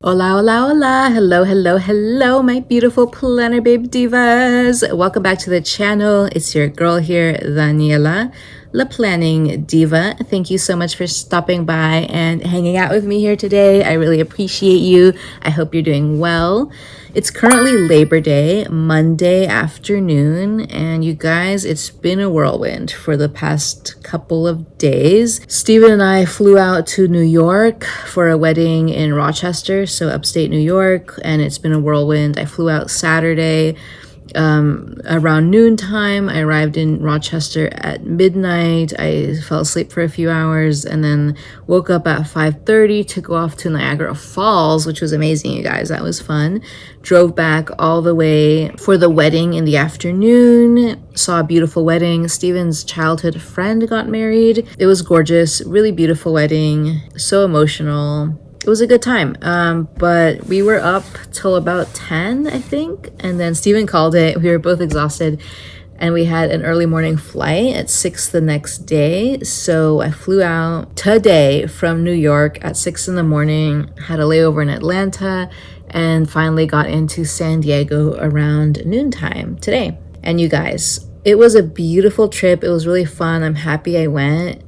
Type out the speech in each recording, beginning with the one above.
Hola, hola, hola. Hello, hello, hello, my beautiful planner babe divas. Welcome back to the channel. It's your girl here, Daniela, La Planning Diva. Thank you so much for stopping by and hanging out with me here today. I really appreciate you. I hope you're doing well. It's currently Labor Day, Monday afternoon, and you guys, it's been a whirlwind for the past couple of days. Steven and I flew out to New York for a wedding in Rochester, so upstate New York, and it's been a whirlwind. I flew out Saturday around noontime. I arrived in Rochester at midnight. I fell asleep for a few hours and then woke up at 5:30 to go off to Niagara Falls, which was amazing, you guys. That was fun. Drove back all the way for the wedding in the afternoon. Saw a beautiful wedding. Steven's childhood friend got married. It was gorgeous, really beautiful wedding, so emotional. It was a good time, but we were up till about 10, I think, and then Steven called it. We were both exhausted, and we had an early morning flight at 6 the next day. So I flew out today from New York at 6 in the morning, had a layover in Atlanta, and finally got into San Diego around noontime today. And you guys, it was a beautiful trip. It was really fun. I'm happy I went.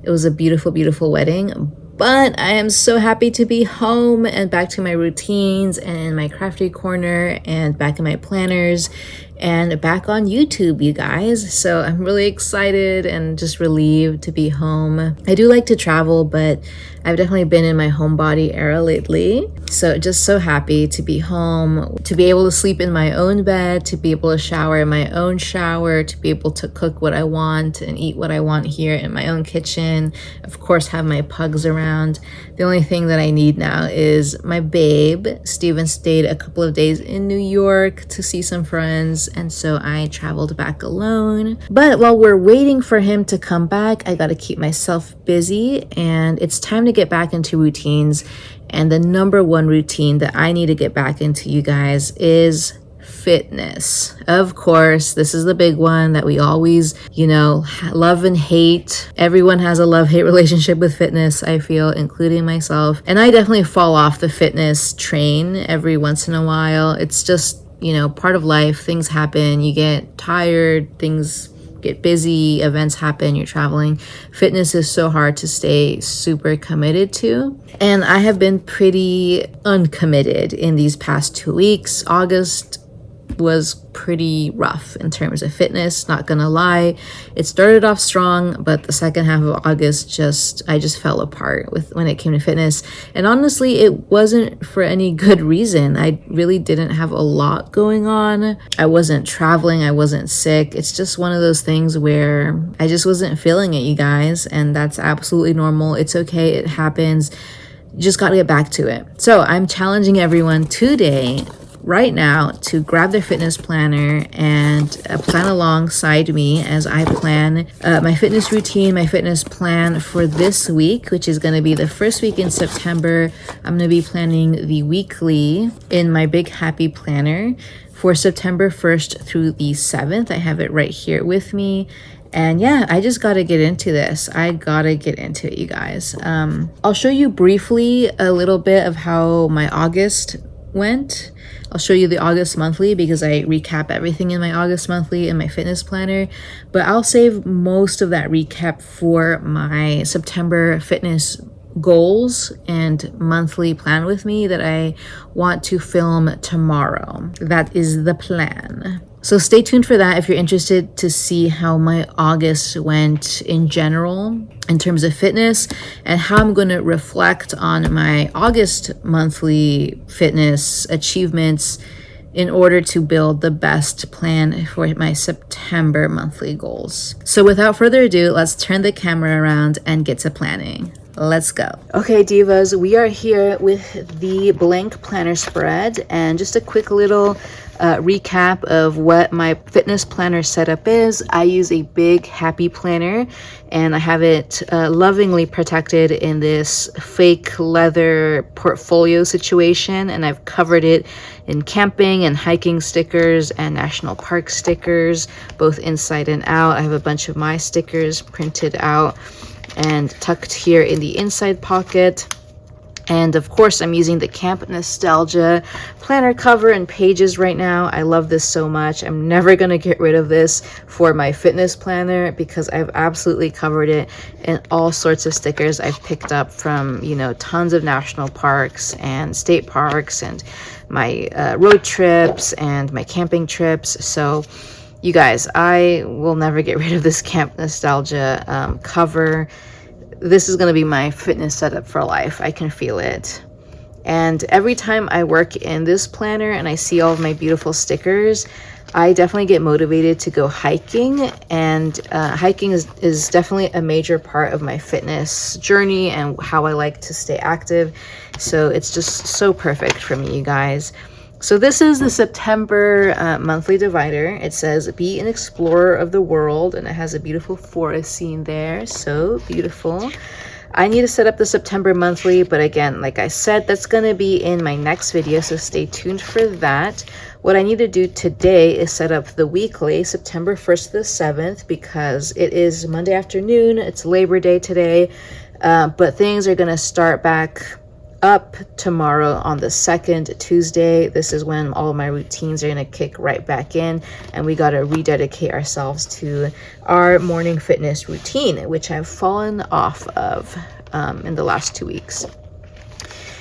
It was a beautiful, beautiful wedding. But I am so happy to be home and back to my routines and my crafty corner and back in my planners and back on YouTube, you guys. So I'm really excited and just relieved to be home. I do like to travel, but I've definitely been in my homebody era lately. So just so happy to be home, to be able to sleep in my own bed, to be able to shower in my own shower, to be able to cook what I want and eat what I want here in my own kitchen. Of course, have my pugs around. The only thing that I need now is my babe. Steven stayed a couple of days in New York to see some friends, and so I traveled back alone. But while we're waiting for him to come back, I gotta keep myself busy, and it's time to get back into routines. And the number one routine that I need to get back into, you guys, is fitness. Of course, this is the big one that we always, love and hate. Everyone has a love-hate relationship with fitness, I feel, including myself. And I definitely fall off the fitness train every once in a while. It's just, part of life. Things happen. You get tired. Things get busy, events happen, you're traveling. Fitness is so hard to stay super committed to. And I have been pretty uncommitted in these past 2 weeks. August was pretty rough in terms of fitness, not gonna lie. It started off strong, but the second half of August I just fell apart when it came to fitness. And honestly, it wasn't for any good reason. I really didn't have a lot going on. I wasn't traveling, I wasn't sick. It's just one of those things where I just wasn't feeling it, you guys, and that's absolutely normal. It's okay, it happens. You just gotta get back to it. So I'm challenging everyone today, right now, to grab their fitness planner and plan alongside me as I plan my fitness routine, my fitness plan for this week, which is going to be the first week in September. I'm going to be planning the weekly in my big happy planner for September 1st through the 7th. I have it right here with me. And yeah, I just got to get into this. I got to get into it, you guys. I'll show you briefly a little bit of how my August went. I'll show you the August monthly because I recap everything in my August monthly in my fitness planner, but I'll save most of that recap for my September fitness goals and monthly plan with me that I want to film tomorrow. That is the plan. So stay tuned for that if you're interested to see how my August went in general in terms of fitness and how I'm going to reflect on my August monthly fitness achievements in order to build the best plan for my September monthly goals. So without further ado, let's turn the camera around and get to planning. Let's go. Okay, divas, we are here with the blank planner spread, and just a quick little recap of what my fitness planner setup is. I use a big happy planner, and I have it lovingly protected in this fake leather portfolio situation, and I've covered it in camping and hiking stickers and national park stickers, both inside and out. I have a bunch of my stickers printed out and tucked here in the inside pocket. And of course, I'm using the Camp Nostalgia planner cover and pages right now. I love this so much. I'm never going to get rid of this for my fitness planner because I've absolutely covered it in all sorts of stickers I've picked up from, you know, tons of national parks and state parks and my road trips and my camping trips. So you guys, I will never get rid of this Camp Nostalgia cover. This is going to be my fitness setup for life. I can feel it. And every time I work in this planner and I see all of my beautiful stickers, I definitely get motivated to go hiking. And hiking is definitely a major part of my fitness journey and how I like to stay active. So it's just so perfect for me, you guys. So this is the September monthly divider. It says, be an explorer of the world, and it has a beautiful forest scene there. So beautiful. I need to set up the September monthly, but again, like I said, that's going to be in my next video, so stay tuned for that. What I need to do today is set up the weekly, September 1st to the 7th, because it is Monday afternoon. It's Labor Day today, but things are going to start back up tomorrow on the 2nd, Tuesday. This is when all of my routines are going to kick right back in, and we got to rededicate ourselves to our morning fitness routine, which I've fallen off of in the last 2 weeks.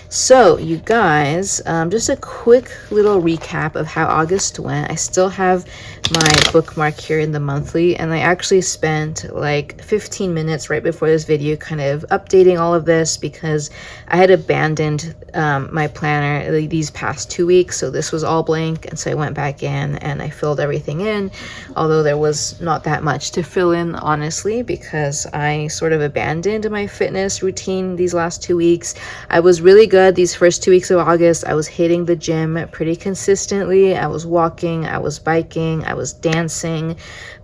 So you guys, just a quick little recap of how August went. I still have my bookmark here in the monthly, and I actually spent like 15 minutes right before this video kind of updating all of this because I had abandoned my planner these past 2 weeks. So this was all blank, and so I went back in and I filled everything in, although there was not that much to fill in, honestly, because I sort of abandoned my fitness routine these last 2 weeks. I was really good these first 2 weeks of August. I was hitting the gym pretty consistently. I was walking, I was biking, I was dancing.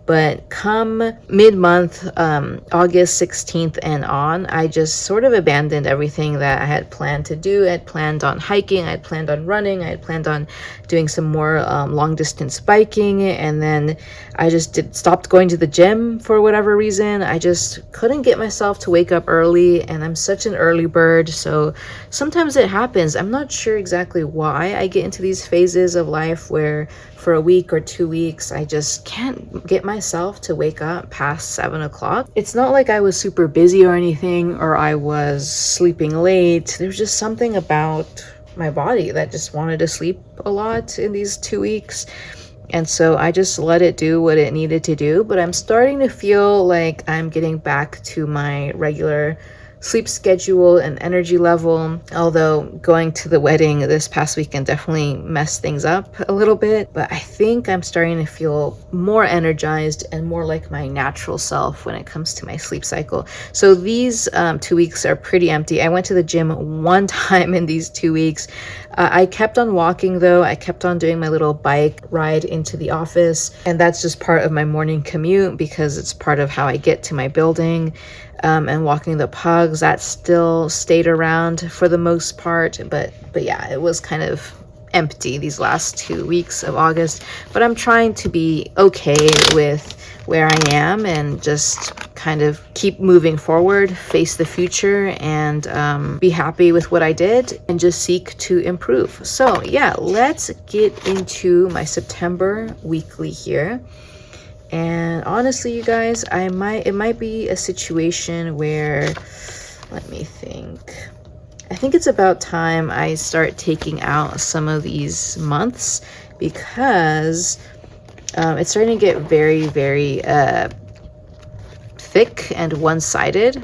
But come mid-month, August 16th and on, I just sort of abandoned everything that I had planned to do. I had planned on hiking, I had planned on running, I had planned on doing some more long-distance biking, and then I just stopped going to the gym for whatever reason. I just couldn't get myself to wake up early, and I'm such an early bird, so sometimes it happens. I'm not sure exactly why I get into these phases of life where for a week or 2 weeks, I just can't get myself to wake up past 7 o'clock. It's not like I was super busy or anything, or I was sleeping late. There's just something about my body that just wanted to sleep a lot in these 2 weeks. And so I just let it do what it needed to do. But I'm starting to feel like I'm getting back to my regular sleep schedule and energy level, although going to the wedding this past weekend definitely messed things up a little bit. But I think I'm starting to feel more energized and more like my natural self when it comes to my sleep cycle. So these 2 weeks are pretty empty. I went to the gym one time in these 2 weeks. I kept on walking though. I kept on doing my little bike ride into the office, and that's just part of my morning commute because it's part of how I get to my building. And walking the pugs, that still stayed around for the most part, but yeah, it was kind of empty these last 2 weeks of August. But I'm trying to be okay with where I am and just kind of keep moving forward, face the future, and be happy with what I did and just seek to improve. So yeah, let's get into my September weekly here. And honestly, you guys, it might be a situation where, let me think. I think it's about time I start taking out some of these months because it's starting to get very, very thick and one-sided.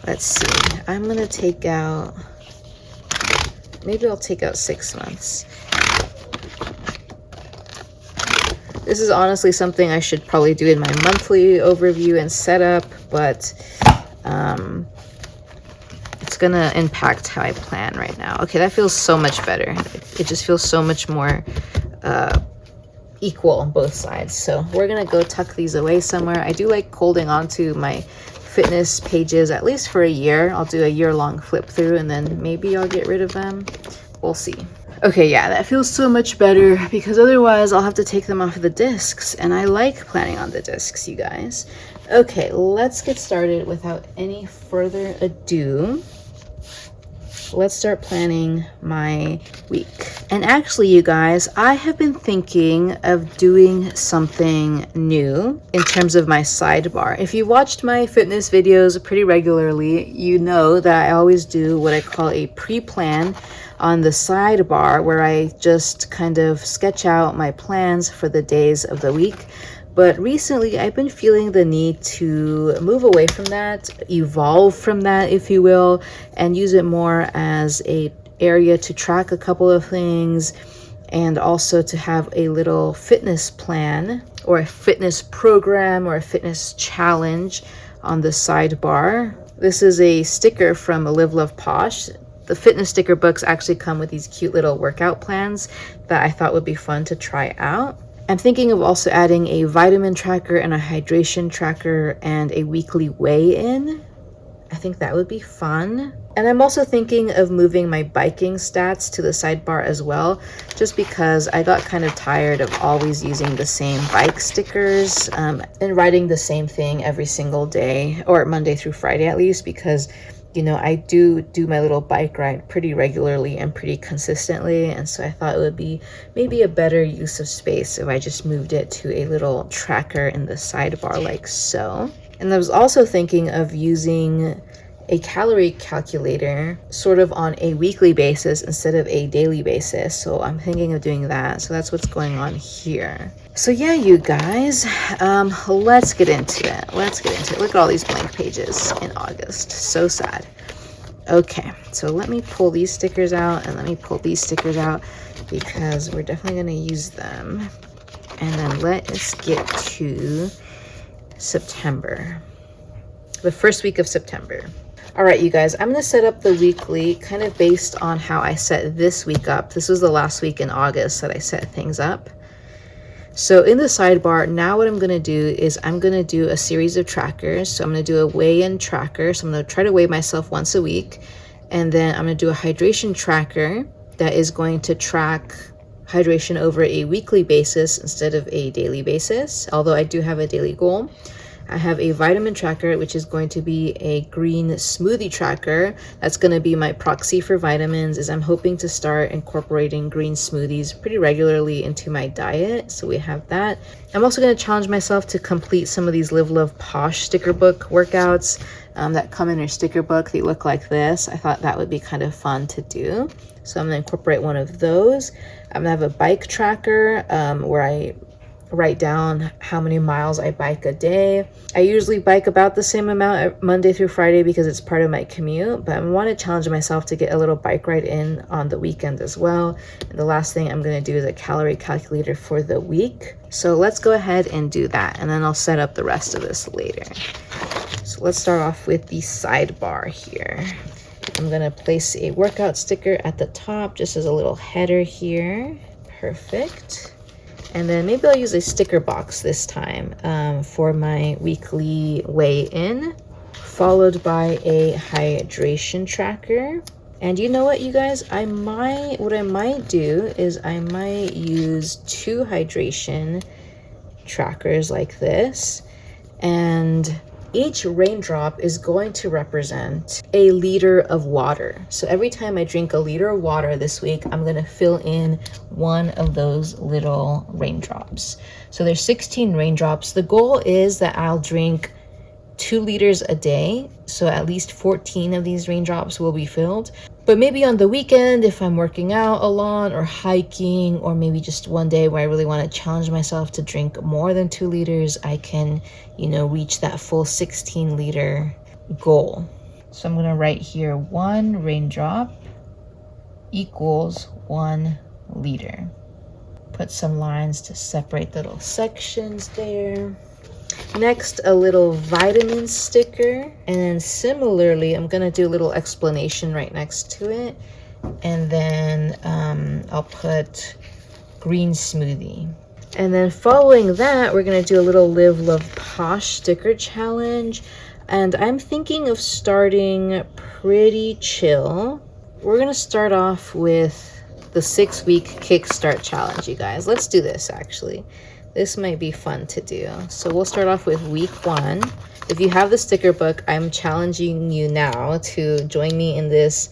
Let's see. I'm going to take out, maybe I'll take out 6 months. This is honestly something I should probably do in my monthly overview and setup, but it's gonna impact how I plan right now. Okay, that feels so much better. It just feels so much more equal on both sides. So we're gonna go tuck these away somewhere. I do like holding on to my fitness pages at least for a year. I'll do a year-long flip through and then maybe I'll get rid of them. We'll see. Okay, yeah, that feels so much better because otherwise I'll have to take them off of the discs, and I like planning on the discs, you guys. Okay, let's get started without any further ado. let's start planning my week. And actually, you guys, I have been thinking of doing something new in terms of my sidebar. If you watched my fitness videos pretty regularly, you know that I always do what I call a pre-plan on the sidebar, where I just kind of sketch out my plans for the days of the week. But recently, I've been feeling the need to move away from that, evolve from that, if you will, and use it more as a area to track a couple of things, and also to have a little fitness plan or a fitness program or a fitness challenge on the sidebar. This is a sticker from Live Love Posh. The fitness sticker books actually come with these cute little workout plans that I thought would be fun to try out. I'm thinking of also adding a vitamin tracker and a hydration tracker and a weekly weigh-in. I think that would be fun. And I'm also thinking of moving my biking stats to the sidebar as well, just because I got kind of tired of always using the same bike stickers and writing the same thing every single day, or Monday through Friday at least, because you know, I do my little bike ride pretty regularly and pretty consistently. And so I thought it would be maybe a better use of space if I just moved it to a little tracker in the sidebar like so. And I was also thinking of using a calorie calculator sort of on a weekly basis instead of a daily basis. So I'm thinking of doing that. So that's what's going on here. So yeah, you guys, let's get into it. Look at all these blank pages in August. So sad. Okay, so let me pull these stickers out and let me pull these stickers out because we're definitely going to use them. And then let us get to September, the first week of September. All right, you guys, I'm going to set up the weekly kind of based on how I set this week up. This was the last week in August that I set things up. So in the sidebar, now what I'm going to do is I'm going to do a series of trackers. So I'm going to do a weigh-in tracker. So I'm going to try to weigh myself once a week. And then I'm going to do a hydration tracker that is going to track hydration over a weekly basis instead of a daily basis, although I do have a daily goal. I have a vitamin tracker, which is going to be a green smoothie tracker. That's going to be my proxy for vitamins, as I'm hoping to start incorporating green smoothies pretty regularly into my diet. So we have that. I'm also going to challenge myself to complete some of these Live Love Posh sticker book workouts that come in your sticker book. They look like this. I thought that would be kind of fun to do. So I'm going to incorporate one of those. I'm going to have a bike tracker where I write down how many miles I bike a day. I usually bike about the same amount Monday through Friday because it's part of my commute, but I want to challenge myself to get a little bike ride in on the weekend as well. And the last thing I'm going to do is a calorie calculator for the week. So let's go ahead and do that, and then I'll set up the rest of this later. So let's start off with the sidebar here. I'm going to place a workout sticker at the top just as a little header here. Perfect. And then maybe I'll use a sticker box this time for my weekly weigh-in, followed by a hydration tracker. And you know what, you guys? What I might do is I might use 2 hydration trackers like this, and each raindrop is going to represent a liter of water. So every time I drink a liter of water this week, I'm going to fill in one of those little raindrops. So there's 16 raindrops. The goal is that I'll drink 2 liters a day. So at least 14 of these raindrops will be filled. But maybe on the weekend, if I'm working out a lot or hiking, or maybe just one day where I really want to challenge myself to drink more than 2 liters, I can, reach that full 16 liter goal. So I'm going to write here 1 raindrop equals 1 liter. Put some lines to separate the little sections there. Next, a little vitamin sticker, and then similarly I'm gonna do a little explanation right next to it, and then I'll put green smoothie. And then following that, we're gonna do a little Live Love Posh sticker challenge, and I'm thinking of starting pretty chill. We're gonna start off with the 6-week kickstart challenge, you guys. Let's do this actually. This might be fun to do. So we'll start off with week 1, If you have the sticker book, I'm challenging you now to join me in this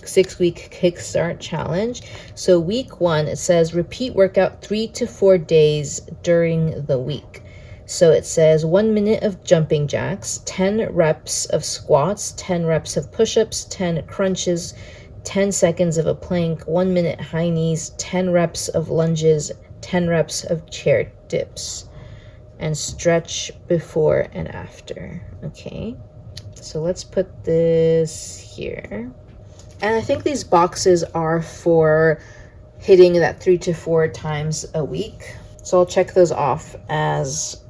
6-week kickstart challenge. So week 1, it says repeat workout 3 to 4 days during the week. So it says 1 minute of jumping jacks, 10 reps of squats, 10 reps of push-ups, 10 crunches, 10 seconds of a plank, 1 minute high knees, 10 reps of lunges, 10 reps of chair dips, and stretch before and after. Okay, so let's put this here. And I think these boxes are for hitting that 3 to 4 times a week. So I'll check those off as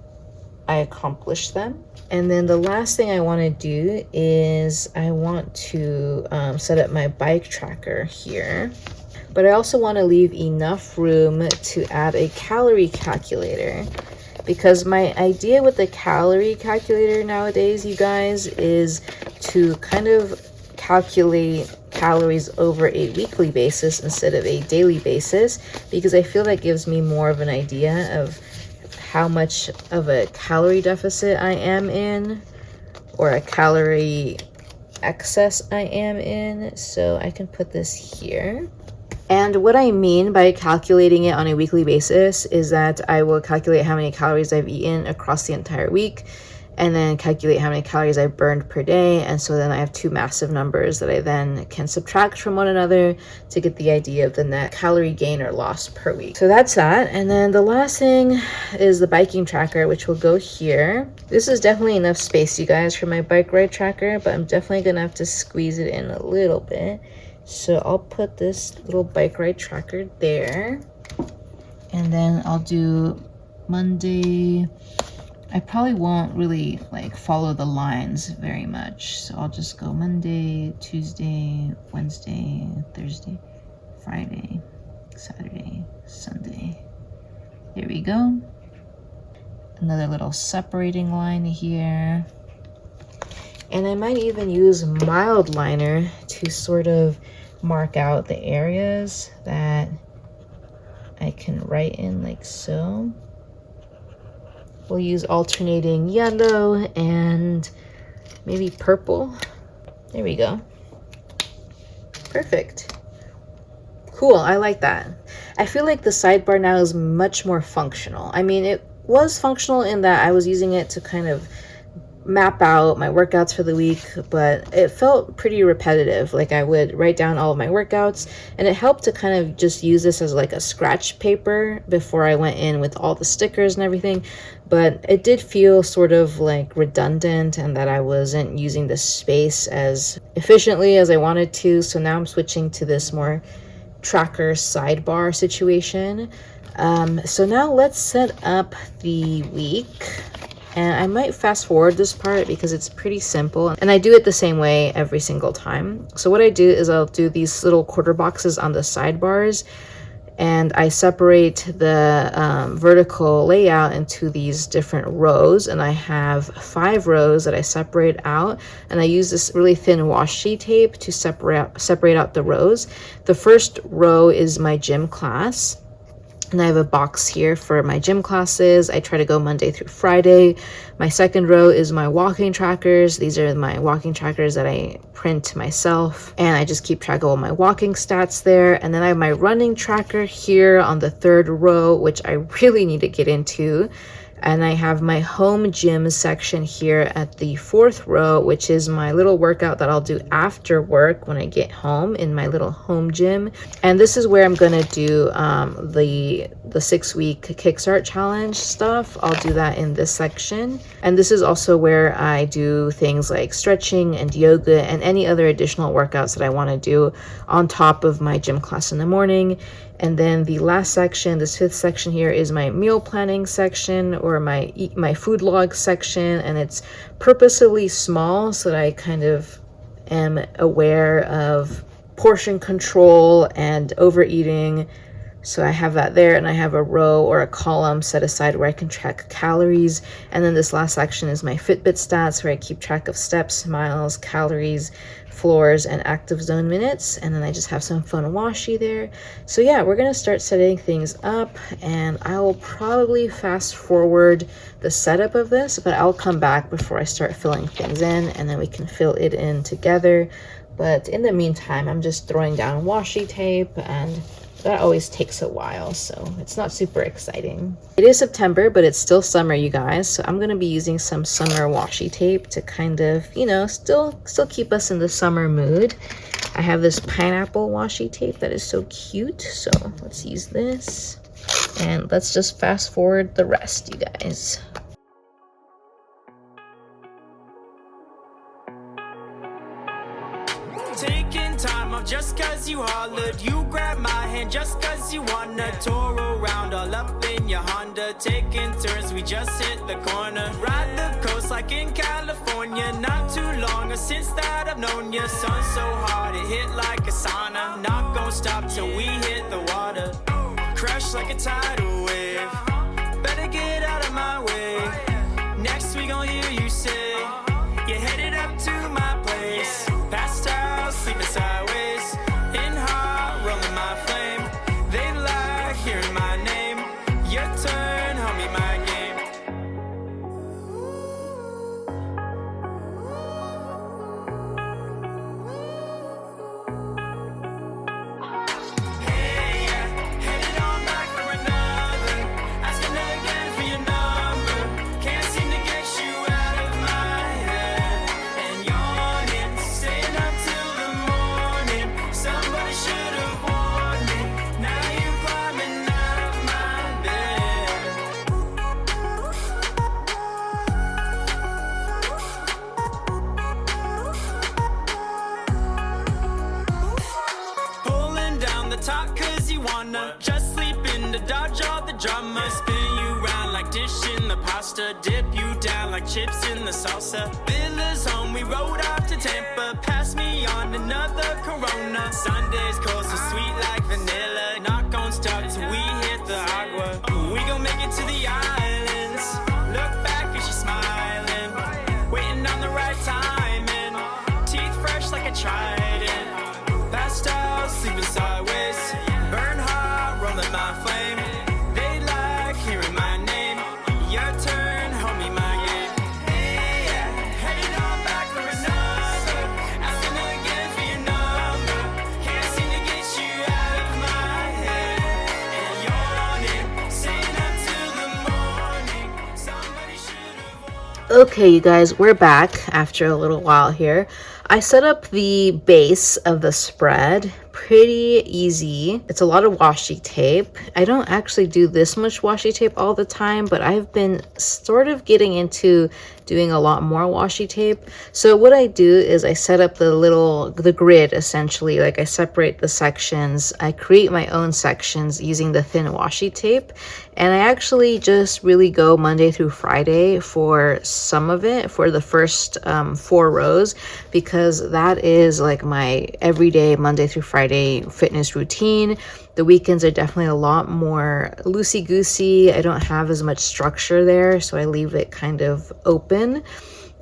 I accomplish them. And then the last thing I want to do is I want to set up my bike tracker here. But I also want to leave enough room to add a calorie calculator, because my idea with the calorie calculator nowadays, you guys, is to kind of calculate calories over a weekly basis instead of a daily basis, because I feel that gives me more of an idea of how much of a calorie deficit I am in, or a calorie excess I am in. So I can put this here. And what I mean by calculating it on a weekly basis is that I will calculate how many calories I've eaten across the entire week, and then calculate how many calories I burned per day. And so then I have 2 massive numbers that I then can subtract from one another to get the idea of the net calorie gain or loss per week. So that's that. And then the last thing is the biking tracker, which will go here. This is definitely enough space, you guys, for my bike ride tracker, but I'm definitely gonna have to squeeze it in a little bit. So I'll put this little bike ride tracker there. And then I'll do Monday. I probably won't really like follow the lines very much. So I'll just go Monday, Tuesday, Wednesday, Thursday, Friday, Saturday, Sunday. There we go. Another little separating line here. And I might even use mild liner to sort of mark out the areas that I can write in, like so. We'll use alternating yellow and maybe purple. There we go. Perfect. Cool, I like that. I feel like the sidebar now is much more functional. I mean, it was functional in that I was using it to kind of map out my workouts for the week, but it felt pretty repetitive. Like I would write down all of my workouts, and it helped to kind of just use this as like a scratch paper before I went in with all the stickers and everything. But it did feel sort of like redundant, and that I wasn't using the space as efficiently as I wanted to. So now I'm switching to this more tracker sidebar situation. So now let's set up the week. And I might fast forward this part because it's pretty simple, and I do it the same way every single time. So what I do is I'll do these little quarter boxes on the sidebars, and I separate the vertical layout into these different rows, and I have 5 rows that I separate out, and I use this really thin washi tape to separate out the rows. The first row is my gym class, and I have a box here for my gym classes. I try to go Monday through Friday. My second row is my walking trackers. These are my walking trackers that I print myself, and I just keep track of all my walking stats there. And then I have my running tracker here on the 3rd row, which I really need to get into. And I have my home gym section here at the 4th row, which is my little workout that I'll do after work when I get home in my little home gym. And this is where I'm gonna do the 6-week kickstart challenge stuff. I'll do that in this section. And this is also where I do things like stretching and yoga and any other additional workouts that I want to do on top of my gym class in the morning. And then the last section, this 5th section here, is my meal planning section, or my food log section, and it's purposely small so that I kind of am aware of portion control and overeating. So I have that there, and I have a row or a column set aside where I can track calories. And then this last section is my Fitbit stats, where I keep track of steps, miles, calories, floors, and active zone minutes. And then I just have some fun washi there. So yeah, we're gonna start setting things up, and I will probably fast forward the setup of this, but I'll come back before I start filling things in, and then we can fill it in together. But in the meantime, I'm just throwing down washi tape, and that always takes a while, so it's not super exciting. It is September, but it's still summer, you guys, so I'm gonna be using some summer washi tape to kind of, you know, still keep us in the summer mood. I have this pineapple washi tape that is so cute, so let's use this, and let's just fast forward the rest, you guys. Taking time off just cause you hollered. You grabbed my hand just cause you wanna. Tour around all up in your Honda. Taking turns, we just hit the corner. Ride the coast like in California. Not too long since that I've known you. Sun so hot, it hit like a sauna. Not gonna stop till we hit the water. Crash like a tidal wave. Better get out of my way. Next we gon' hear you say you're headed up to my place. Passed out, sleeping sideways. In hot, rolling my flame. They like hearing my name. Your turn, homie, my game. Hey, yeah, headed on back for another. Asking again for your number. Can't seem to get you out of my head. And yawning, staying up till the morning. Somebody should have warned me. Now you're climbing out of my bed. Pulling down the top cause you wanna. Just sleeping to dodge all the drama. Spin you round like dishing the pasta. Dip you down like chips in the salsa. Villa's home, we rode off to Tampa. Pass me on another Corona. Sunday's cold, so sweet like vanilla. Not gon' stop till we hit the agua. We gon' make it to the islands. Look back and she's smiling. Waiting on the right timing. Teeth fresh like a trident. Passed out, sleeping sideways. Burn hot, rolling my flame. They like hearing my name. Your turn, homie, my game. Hey, yeah, headed on back for another. Asking again for your number. Can't seem to get you out of my head. And yawning, staying up till the morning. Somebody should have. Okay, you guys, we're back after a little while here. I set up the base of the spread pretty easy. It's a lot of washi tape. I don't actually do this much washi tape all the time, but I've been sort of getting into doing a lot more washi tape. So what I do is I set up the grid essentially, like I separate the sections. I create my own sections using the thin washi tape. And I actually just really go Monday through Friday for some of it, for the first 4 rows, because that is like my everyday Monday through Friday fitness routine. The weekends are definitely a lot more loosey-goosey. I don't have as much structure there, so I leave it kind of open.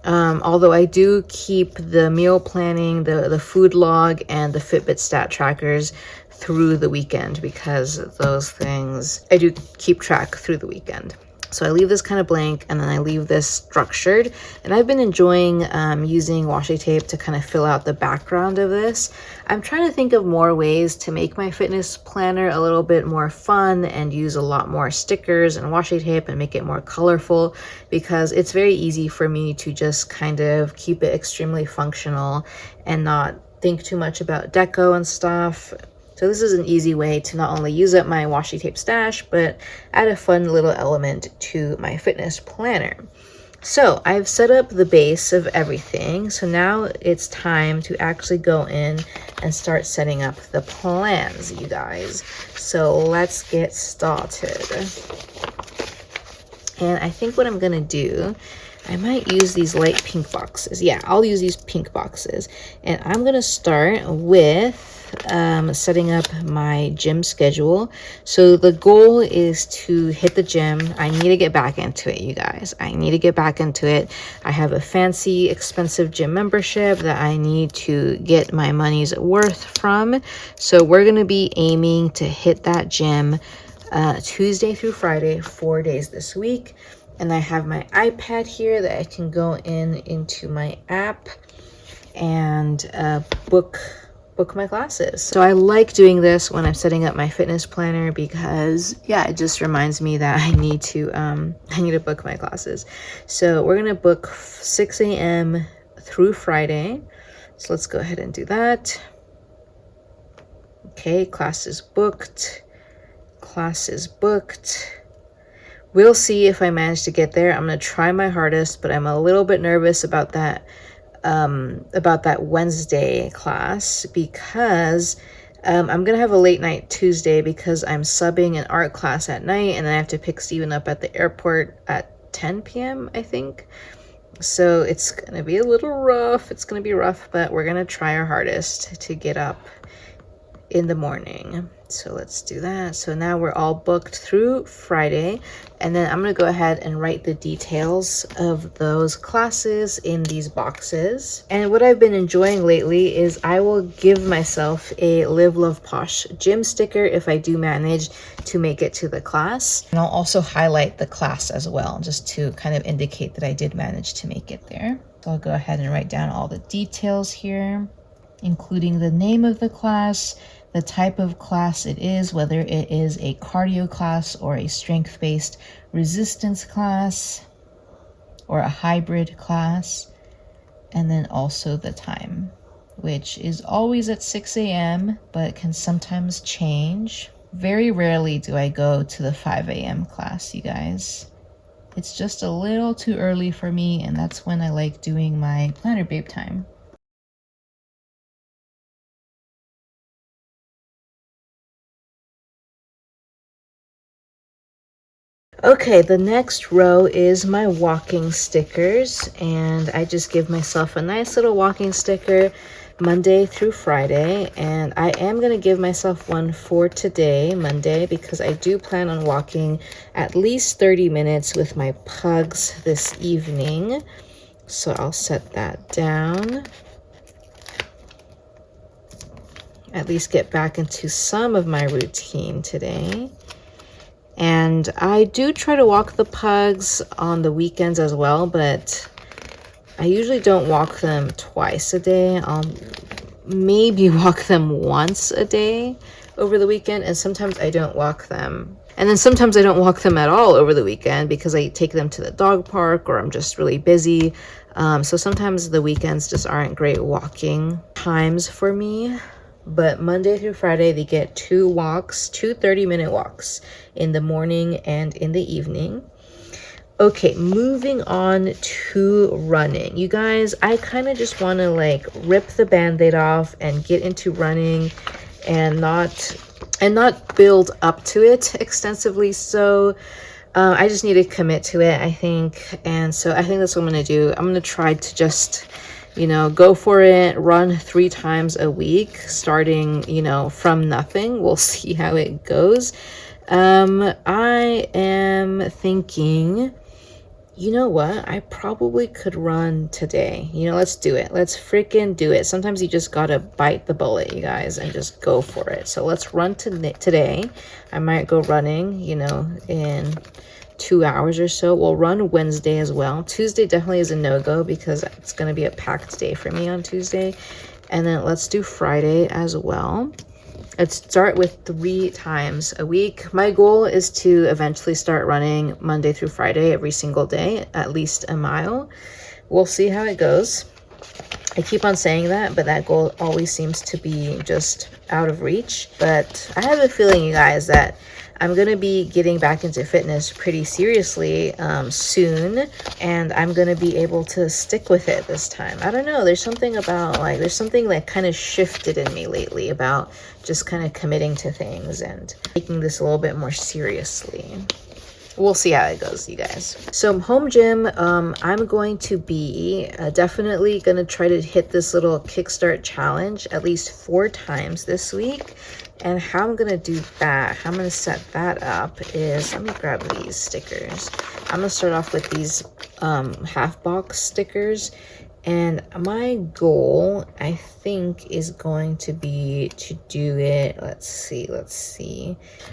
Although I do keep the meal planning, the food log, and the Fitbit stat trackers through the weekend, because those things I do keep track through the weekend. So I leave this kind of blank, and then I leave this structured. And I've been enjoying using washi tape to kind of fill out the background of this. I'm trying to think of more ways to make my fitness planner a little bit more fun and use a lot more stickers and washi tape and make it more colorful, because it's very easy for me to just kind of keep it extremely functional and not think too much about deco and stuff. So this is an easy way to not only use up my washi tape stash, but add a fun little element to my fitness planner. So I've set up the base of everything. So now it's time to actually go in and start setting up the plans, you guys. So let's get started. And I think what I'm gonna do, I might use these light pink boxes. Yeah, I'll use these pink boxes. And I'm going to start with setting up my gym schedule. So the goal is to hit the gym. I need to get back into it, you guys. I need to get back into it. I have a fancy, expensive gym membership that I need to get my money's worth from. So we're going to be aiming to hit that gym Tuesday through Friday, 4 days this week. And I have my iPad here that I can go into my app and book my classes. So I like doing this when I'm setting up my fitness planner because yeah, it just reminds me that I need to book my classes. So we're gonna book 6 a.m. through Friday. So let's go ahead and do that. Okay, class is booked. Class is booked. We'll see if I manage to get there. I'm going to try my hardest, but I'm a little bit nervous about that Wednesday class because I'm going to have a late night Tuesday because I'm subbing an art class at night and then I have to pick Steven up at the airport at 10 p.m. I think. So it's going to be a little rough. It's going to be rough, but we're going to try our hardest to get up in the morning. So let's do that. So now we're all booked through Friday, and then I'm going to go ahead and write the details of those classes in these boxes. And what I've been enjoying lately is I will give myself a Live Love Posh gym sticker if I do manage to make it to the class. And I'll also highlight the class as well, just to kind of indicate that I did manage to make it there. So I'll go ahead and write down all the details here, including the name of the class, the type of class it is, whether it is a cardio class or a strength-based resistance class or a hybrid class, and then also the time, which is always at 6 a.m. but can sometimes change. Very rarely do I go to the 5 a.m. class, you guys. It's just a little too early for me, and that's when I like doing my Planner Babe time. Okay, the next row is my walking stickers, and I just give myself a nice little walking sticker Monday through Friday, and I am going to give myself one for today, Monday, because I do plan on walking at least 30 minutes with my pugs this evening. So I'll set that down. At least get back into some of my routine today. And I do try to walk the pugs on the weekends as well, but I usually don't walk them twice a day. I'll maybe walk them once a day over the weekend, and sometimes I don't walk them. And then sometimes I don't walk them at all over the weekend because I take them to the dog park or I'm just really busy. So sometimes the weekends just aren't great walking times for me. But Monday through Friday, they get 2 walks, 2 30-minute walks in the morning and in the evening. Okay, moving on to running. You guys, I kind of just want to like rip the band-aid off and get into running and not build up to it extensively. So I just need to commit to it, I think. And so I think that's what I'm going to do. I'm going to try to just, you know, go for it, run 3 times a week, starting, you know, from nothing. We'll see how it goes. I am thinking, you know what? I probably could run today. You know, let's do it. Let's freaking do it. Sometimes you just gotta bite the bullet, you guys, and just go for it. So let's run today. I might go running, you know, in 2 hours or so. We'll run Wednesday as well. Tuesday definitely is a no-go because it's going to be a packed day for me on Tuesday. And then let's do Friday as well. Let's start with 3 times a week. My goal is to eventually start running Monday through Friday every single day, at least a mile. We'll see how it goes. I keep on saying that, but that goal always seems to be just out of reach. But I have a feeling, you guys, that I'm going to be getting back into fitness pretty seriously soon, and I'm going to be able to stick with it this time. I don't know. There's something like kind of shifted in me lately about just kind of committing to things and taking this a little bit more seriously. we'll see how it goes, you guys. So home gym, I'm going to be definitely going to try to hit this little kickstart challenge at least 4 times this week. And how I'm going to do that, how I'm going to set that up is, let me grab these stickers. I'm going to start off with these half box stickers. And my goal, I think, is going to be to do it. Let's see.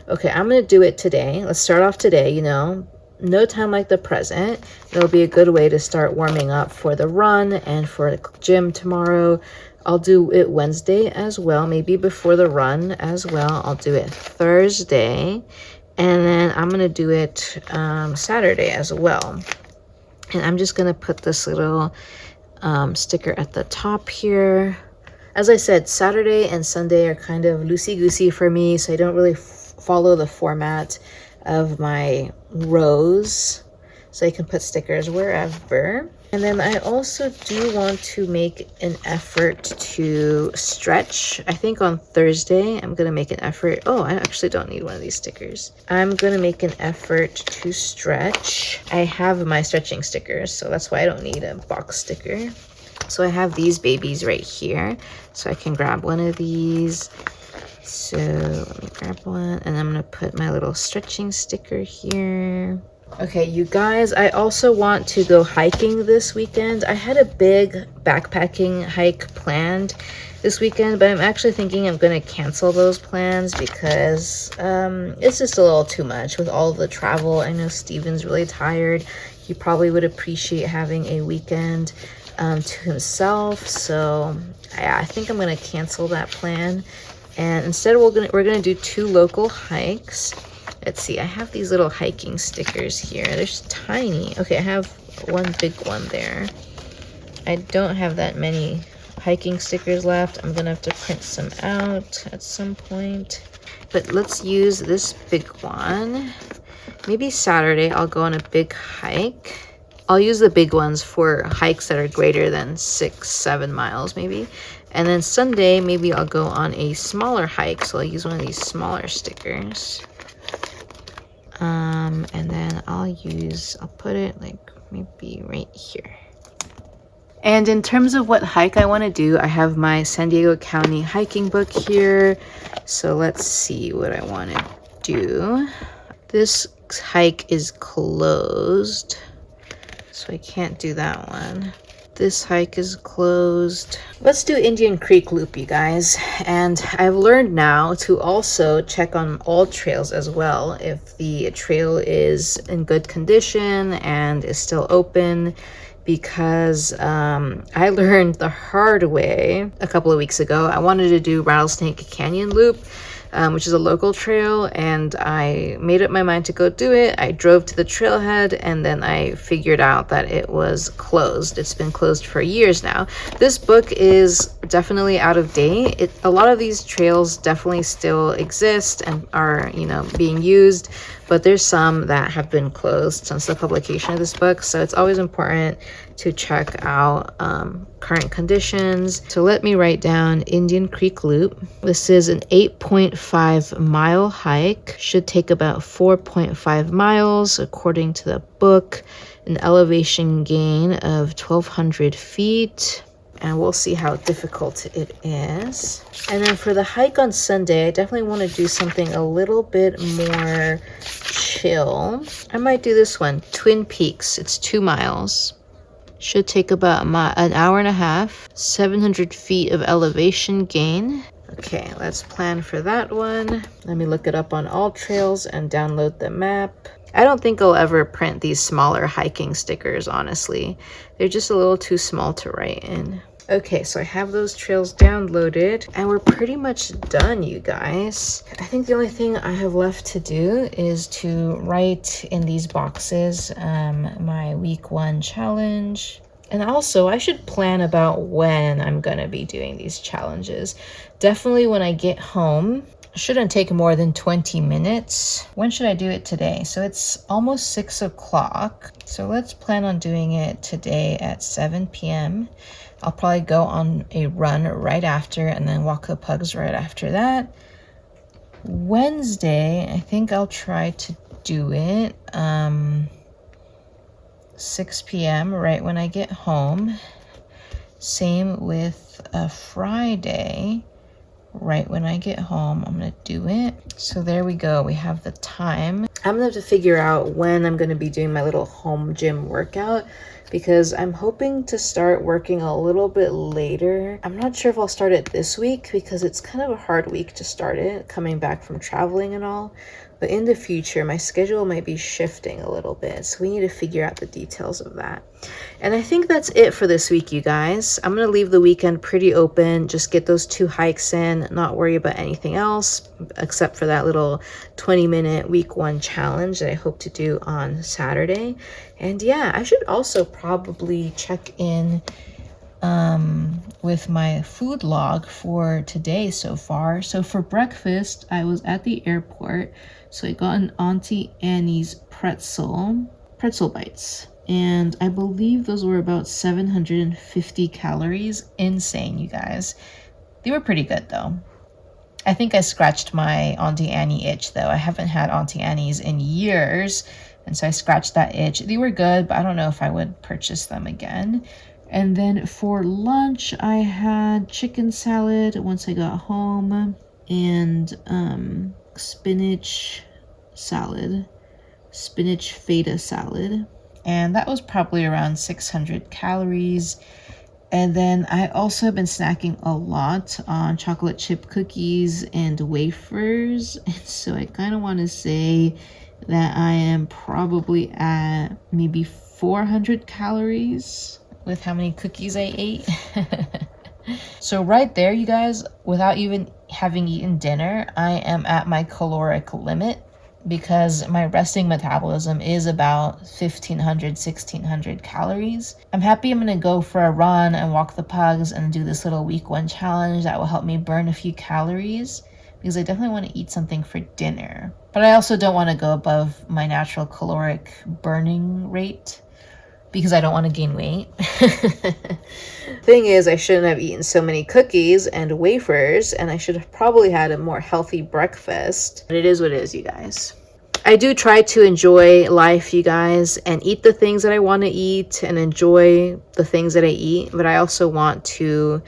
Okay, I'm going to do it today. Let's start off today, you know. No time like the present. It'll be a good way to start warming up for the run and for the gym tomorrow. I'll do it Wednesday as well, maybe before the run as well. I'll do it Thursday. And then I'm going to do it Saturday as well. And I'm just going to put this little sticker at the top here. As I said, Saturday and Sunday are kind of loosey-goosey for me, so I don't really follow the format of my rows, so I can put stickers wherever. And then I also do want to make an effort to stretch. I think on Thursday I'm gonna make an effort. Oh, I actually don't need one of these stickers. I'm gonna make an effort to stretch. I have my stretching stickers, so that's why I don't need a box sticker. So I have these babies right here, so I can grab one of these. So let me grab one, and I'm gonna put my little stretching sticker here. Okay, you guys, I also want to go hiking this weekend. I had a big backpacking hike planned this weekend, but I'm actually thinking I'm going to cancel those plans because it's just a little too much with all of the travel. I know Steven's really tired. He probably would appreciate having a weekend to himself. So yeah, I think I'm going to cancel that plan. And instead we're gonna do 2 local hikes. Let's see, I have these little hiking stickers here. They're just tiny. Okay, I have one big one there. I don't have that many hiking stickers left. I'm gonna have to print some out at some point. But let's use this big one. Maybe Saturday I'll go on a big hike. I'll use the big ones for hikes that are greater than 6-7 miles maybe. And then Sunday, maybe I'll go on a smaller hike. So I'll use one of these smaller stickers. And then I'll put it like maybe right here. And in terms of what hike I want to do, I have my San Diego County hiking book here. So let's see what I want to do. This hike is closed, so I can't do that one. This hike is closed. Let's do Indian Creek Loop, you guys. And I've learned now to also check on all trails as well if the trail is in good condition and is still open, because I learned the hard way a couple of weeks ago. I wanted to do Rattlesnake Canyon Loop, which is a local trail, and I made up my mind to go do it. I drove to the trailhead, and then I figured out that it was closed. It's been closed for years now. This book is definitely out of date. A lot of these trails definitely still exist and are, you know, being used, but there's some that have been closed since the publication of this book. So it's always important to check out current conditions. So let me write down Indian Creek Loop. This is an 8.5 mile hike. Should take about 4.5 miles according to the book. An elevation gain of 1,200 feet. And we'll see how difficult it is. And then for the hike on Sunday, I definitely want to do something a little bit more chill. I might do this one, Twin Peaks. It's 2 miles. Should take about an hour and a half. 700 feet of elevation gain. Okay, let's plan for that one. Let me look it up on All Trails and download the map. I don't think I'll ever print these smaller hiking stickers, honestly. They're just a little too small to write in. Okay, so I have those trails downloaded, and we're pretty much done, you guys. I think the only thing I have left to do is to write in these boxes my week 1 challenge. And also, I should plan about when I'm gonna be doing these challenges. Definitely when I get home. Shouldn't take more than 20 minutes. When should I do it today? So it's almost 6 o'clock. So let's plan on doing it today at 7 p.m. I'll probably go on a run right after and then walk the pugs right after that. Wednesday, I think I'll try to do it 6 p.m. right when I get home. Same with a Friday, right when I get home, I'm gonna do it. So there we go, we have the time. I'm gonna have to figure out when I'm gonna be doing my little home gym workout, because I'm hoping to start working a little bit later. I'm not sure if I'll start it this week because it's kind of a hard week to start it, coming back from traveling and all. But in the future, my schedule might be shifting a little bit, so we need to figure out the details of that. And I think that's it for this week, you guys. I'm gonna leave the weekend pretty open, just get those 2 hikes in, not worry about anything else, except for that little 20-minute week 1 challenge that I hope to do on Saturday. And yeah, I should also probably check in with my food log for today so far. So for breakfast, I was at the airport, so I got an Auntie Annie's pretzel bites, and I believe those were about 750 calories. Insane, you guys. They were pretty good though. I think I scratched my Auntie Annie itch though. I haven't had Auntie Annie's in years, and so I scratched that itch. They were good, but I don't know if I would purchase them again. And then for lunch, I had chicken salad once I got home, and spinach feta salad. And that was probably around 600 calories. And then I also have been snacking a lot on chocolate chip cookies and wafers. And so I kind of want to say that I am probably at maybe 400 calories with how many cookies I ate. So right there, you guys, without even having eaten dinner, I am at my caloric limit, because my resting metabolism is about 1,500-1,600 calories. I'm happy I'm gonna go for a run and walk the pugs and do this little week 1 challenge that will help me burn a few calories, because I definitely want to eat something for dinner. But I also don't want to go above my natural caloric burning rate, because I don't want to gain weight. Thing is, I shouldn't have eaten so many cookies and wafers, and I should have probably had a more healthy breakfast. But it is what it is, you guys. I do try to enjoy life, you guys, and eat the things that I want to eat and enjoy the things that I eat. But I also want to,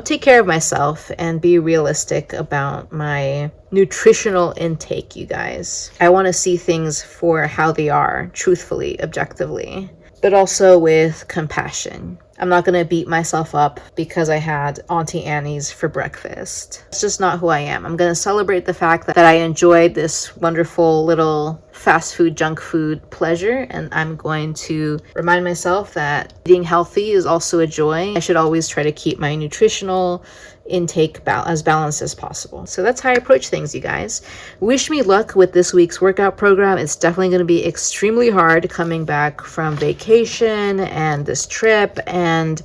take care of myself and be realistic about my nutritional intake, you guys. I want to see things for how they are, truthfully, objectively, but also with compassion. I'm not gonna beat myself up because I had Auntie Annie's for breakfast. It's just not who I am. I'm gonna celebrate the fact that I enjoyed this wonderful little fast food, junk food pleasure, and I'm going to remind myself that eating healthy is also a joy. I should always try to keep my nutritional intake as balanced as possible. So that's how I approach things, you guys. Wish me luck with this week's workout program. It's definitely going to be extremely hard coming back from vacation and this trip, and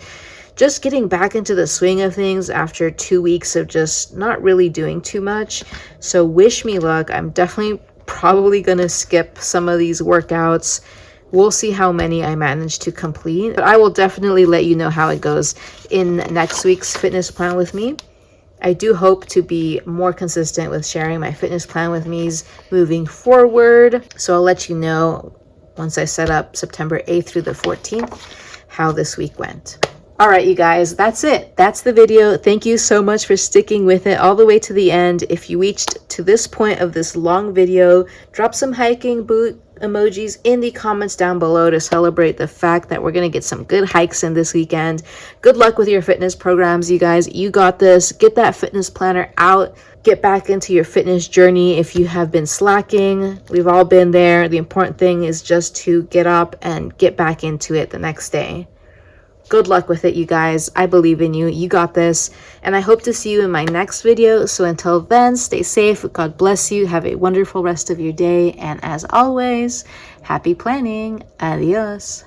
just getting back into the swing of things after 2 weeks of just not really doing too much. So wish me luck. I'm definitely probably going to skip some of these workouts. We'll see how many I manage to complete, but I will definitely let you know how it goes in next week's fitness plan with me. I do hope to be more consistent with sharing my fitness plan with me's moving forward. So I'll let you know once I set up September 8th through the 14th how this week went. All right, you guys, that's it. That's the video. Thank you so much for sticking with it all the way to the end. If you reached to this point of this long video, drop some hiking boot emojis in the comments down below to celebrate the fact that we're going to get some good hikes in this weekend. Good luck with your fitness programs, you guys. You got this. Get that fitness planner out. Get back into your fitness journey if you have been slacking. We've all been there. The important thing is just to get up and get back into it the next day. Good luck with it, you guys. I believe in you. You got this. And I hope to see you in my next video. So until then, stay safe. God bless you. Have a wonderful rest of your day. And as always, happy planning. Adios.